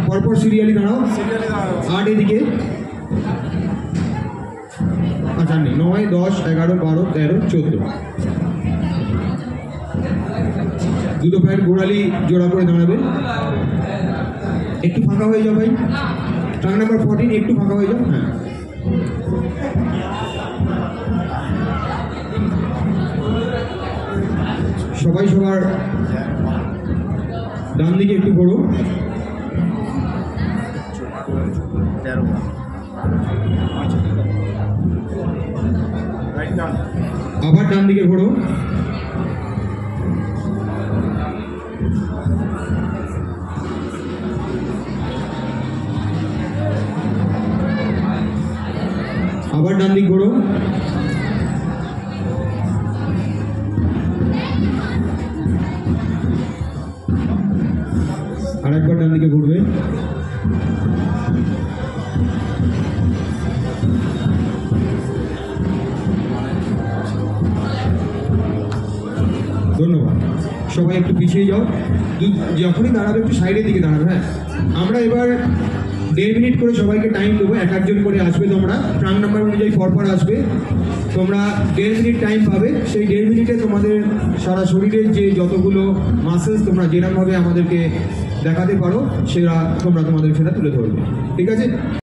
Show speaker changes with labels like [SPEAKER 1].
[SPEAKER 1] পরপর সিরিয়ালি দাঁড়াও। 8 এদিকে, আচ্ছা নেই, 9, 10, 11, 12, 13, 14। দুটো পায়ের গোড়ালি জোড়া করে দাঁড়াবে। একটু ফাঁকা হয়ে যাও ভাই, ট্রাঙ্ক নাম্বার 14 একটু ফাঁকা হয়ে যাও। হ্যাঁ, সবাই সবার ডান দিকে একটু ঘোরো। আবার ডান দিকে ঘোরো। আবার ডান দিক ঘোরো। আরেকবার ডান দিকে ঘুরবে। ধন্যবাদ। সবাই একটু পিছিয়ে যাও, যখনই দাঁড়াবে একটু সাইডের দিকে দাঁড়াবে। হ্যাঁ, আমরা এবার 1.5 মিনিট করে সবাইকে টাইম দেবো। এক একজন করে আসবে, তোমরা ট্রাঙ্ক নাম্বার অনুযায়ী পরপর আসবে। তোমরা 1.5 মিনিট টাইম পাবে। সেই 1.5 মিনিটে তোমাদের সারা শরীরের যে যতগুলো মাসেলস তোমরা যেরকমভাবে আমাদেরকে দেখাতে পারো সেটা তোমরা তোমাদের সেটা তুলে ধরবে। ঠিক আছে?